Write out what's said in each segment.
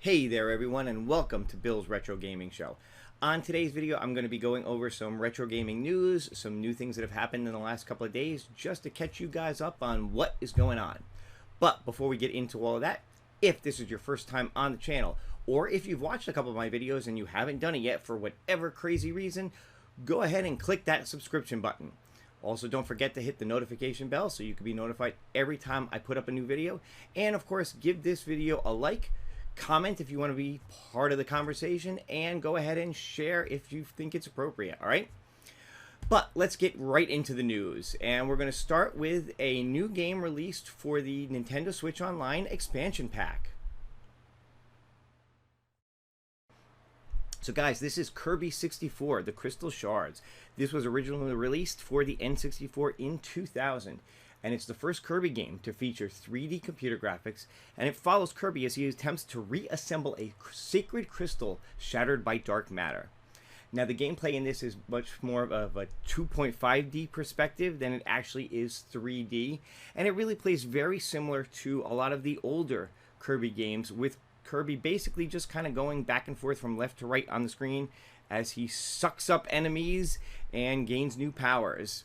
Hey there everyone, and welcome to Bill's Retro Gaming Show. On today's video, I'm going to be going over some retro gaming news, some new things that have happened in the last couple of days, just to catch you guys up on what is going on. But before we get into all of that, if this is your first time on the channel, or if you've watched a couple of my videos and you haven't done it yet for whatever crazy reason, go ahead and click that subscription button. Also, don't forget to hit the notification bell so you can be notified every time I put up a new video. And of course, give this video a like. Comment if you want to be part of the conversation, and go ahead and share if you think it's appropriate, all right? But let's get right into the news, and we're going to start with a new game released for the Nintendo Switch Online expansion pack. So guys, this is Kirby 64, the Crystal Shards. This was originally released for the N64 in 2000. And it's the first Kirby game to feature 3D computer graphics, and it follows Kirby as he attempts to reassemble a sacred crystal shattered by dark matter. Now, the gameplay in this is much more of a 2.5D perspective than it actually is 3D, and it really plays very similar to a lot of the older Kirby games, with Kirby basically just kind of going back and forth from left to right on the screen as he sucks up enemies and gains new powers.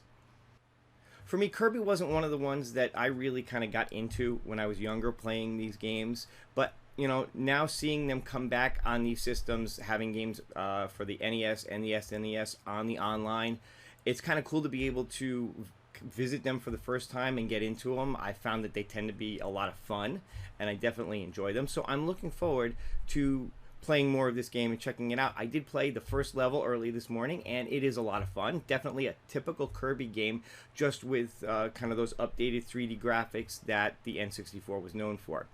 For me, Kirby wasn't one of the ones that I really kind of got into when I was younger playing these games, but you know, now seeing them come back on these systems, having games for the NES and the SNES on the online, it's kind of cool to be able to visit them for the first time and get into them. I found that they tend to be a lot of fun, and I definitely enjoy them, so I'm looking forward to playing more of this game and checking it out. I did play the first level early this morning, and it is a lot of fun. Definitely a typical Kirby game, just with kind of those updated 3D graphics that the N64 was known for.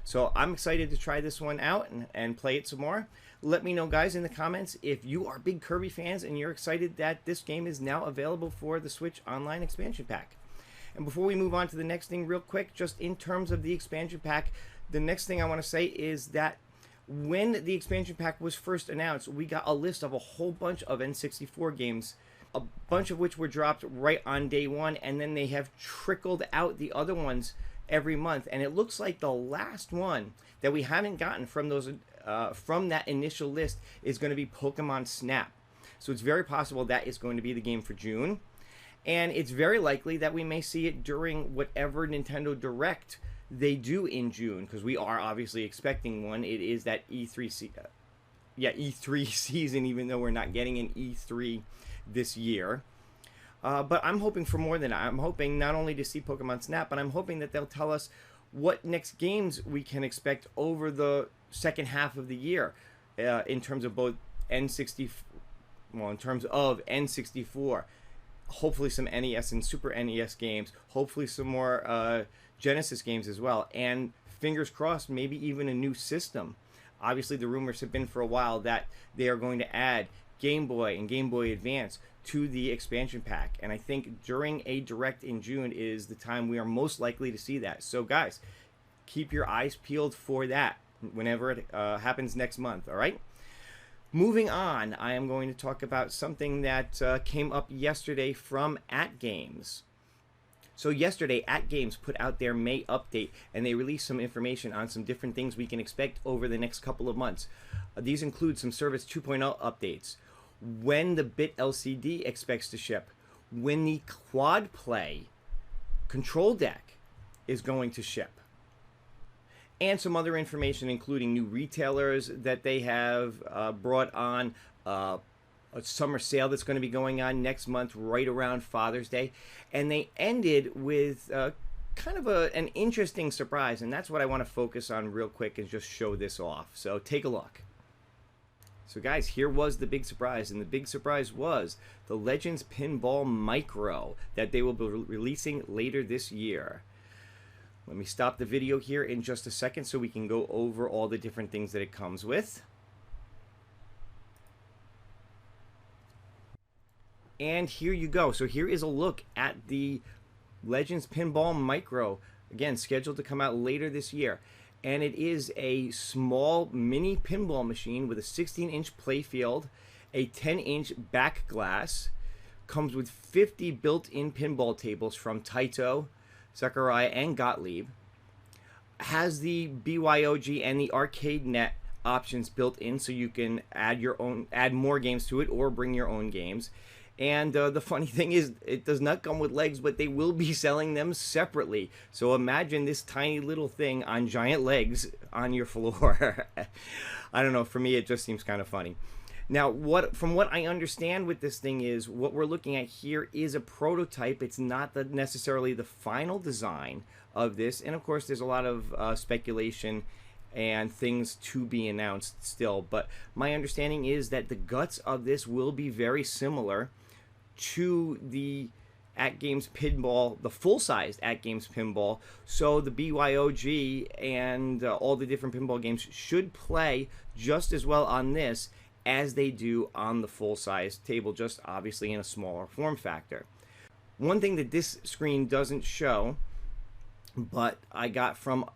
So I'm excited to try this one out and play it some more. Let me know, guys, in the comments if you are big Kirby fans and you're excited that this game is now available for the Switch Online expansion pack. And before we move on to the next thing real quick, just in terms of the expansion pack, the next thing I want to say is that when the expansion pack was first announced, we got a list of a whole bunch of N64 games, a bunch of which were dropped right on day one, and then they have trickled out the other ones every month. And it looks like the last one that we haven't gotten from those from that initial list is going to be Pokemon Snap. So it's very possible that is going to be the game for June, and it's very likely that we may see it during whatever Nintendo Direct they do in June, because we are obviously expecting one. It is that E3 season, even though we're not getting an E3 this year. But I'm hoping for more than that. I'm hoping not only to see Pokemon Snap, but I'm hoping that they'll tell us what next games we can expect over the second half of the year, in terms of both N64, hopefully some NES and Super NES games, hopefully some more Genesis games as well, and fingers crossed, maybe even a new system. Obviously, the rumors have been for a while that they are going to add Game Boy and Game Boy Advance to the expansion pack, and I think during a Direct in June is the time we are most likely to see that. So guys, keep your eyes peeled for that whenever it happens next month, all right? Moving on, I am going to talk about something that came up yesterday from AtGames. So yesterday, AtGames put out their May update, and they released some information on some different things we can expect over the next couple of months. These include some Service 2.0 updates, when the Bit LCD expects to ship, when the Quad Play control deck is going to ship, and some other information including new retailers that they have brought on, a summer sale that's going to be going on next month right around Father's Day. And they ended with kind of an interesting surprise, and that's what I want to focus on real quick and just show this off. So take a look. So guys, here was the big surprise, and the big surprise was the Legends Pinball Micro that they will be releasing later this year. Let me stop the video here in just a second so we can go over all the different things that it comes with. And here you go. So here is a look at the Legends Pinball Micro, again scheduled to come out later this year. And it is a small mini pinball machine with a 16-inch playfield, a 10-inch back glass, comes with 50 built-in pinball tables from Taito, Sakurai, and Gottlieb, has the BYOG and the arcade net options built in, so you can add more games to it or bring your own games. And the funny thing is, it does not come with legs, but they will be selling them separately. So imagine this tiny little thing on giant legs on your floor. I don't know, for me it just seems kind of funny. Now, from what I understand with this thing is, what we're looking at here is a prototype. It's not necessarily the final design of this. And of course, there's a lot of speculation and things to be announced still. But my understanding is that the guts of this will be very similar to the AtGames Pinball, the full-sized AtGames Pinball. So the BYOG and all the different pinball games should play just as well on this as they do on the full-size table, just obviously in a smaller form factor. One thing that this screen doesn't show, but I got from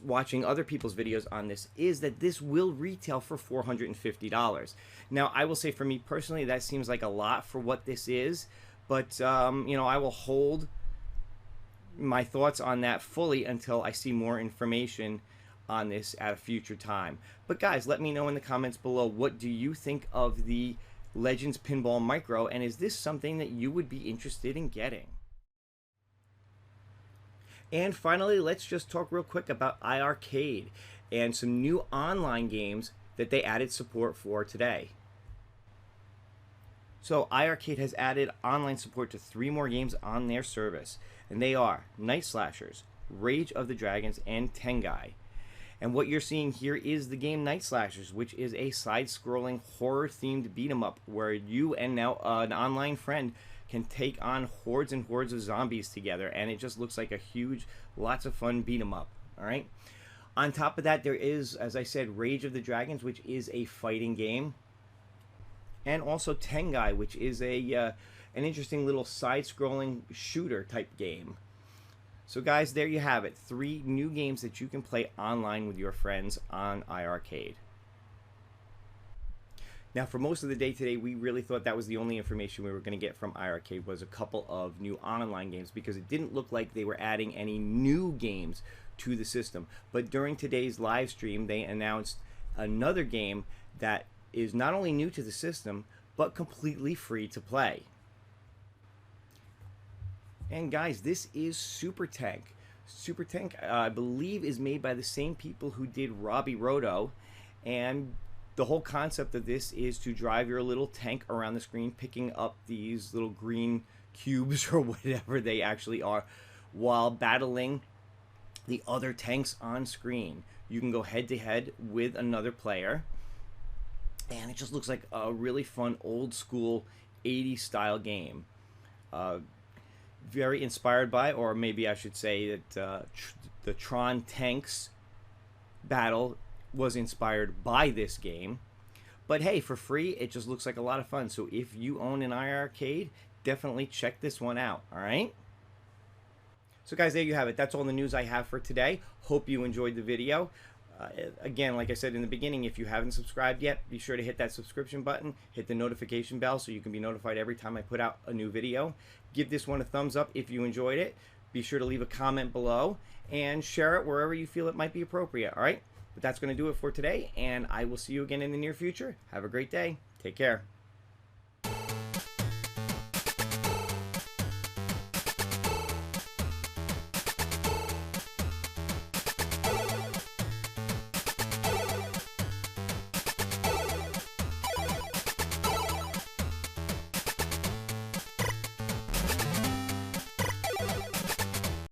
watching other people's videos on this, is that this will retail for $450. Now, I will say for me personally, that seems like a lot for what this is, but you know, I will hold my thoughts on that fully until I see more information on this at a future time. But guys, let me know in the comments below, what do you think of the Legends Pinball Micro, and is this something that you would be interested in getting? And finally, let's just talk real quick about iiRcade and some new online games that they added support for today. So iiRcade has added online support to 3 more games on their service, and they are Night Slashers, Rage of the Dragons, and Tengai. And what you're seeing here is the game Night Slashers, which is a side-scrolling horror-themed beat-em-up where you and now an online friend can take on hordes and hordes of zombies together, and it just looks like a huge, lots of fun beat-em-up. All right. On top of that, there is, as I said, Rage of the Dragons, which is a fighting game, and also Tengai, which is an interesting little side-scrolling shooter type game. So guys, there you have it. 3 new games that you can play online with your friends on iiRcade. Now, for most of the day today, we really thought that was the only information we were going to get from iiRcade, was a couple of new online games, because it didn't look like they were adding any new games to the system. But during today's live stream, they announced another game that is not only new to the system, but completely free to play. And guys, this is Super Tank. Super Tank, I believe, is made by the same people who did Robbie Roto, and the whole concept of this is to drive your little tank around the screen, picking up these little green cubes or whatever they actually are, while battling the other tanks on screen. You can go head to head with another player, and it just looks like a really fun old school 80s style game. Very inspired by, or maybe I should say that the Tron Tanks battle was inspired by this game. But hey, for free, it just looks like a lot of fun. So if you own an iiRcade, definitely check this one out. All right. So guys, there you have it. That's all the news I have for today. Hope you enjoyed the video. Again, like I said in the beginning, if you haven't subscribed yet, be sure to hit that subscription button, hit the notification bell so you can be notified every time I put out a new video. Give this one a thumbs up if you enjoyed it. Be sure to leave a comment below and share it wherever you feel it might be appropriate. All right. But that's going to do it for today, and I will see you again in the near future. Have a great day. Take care.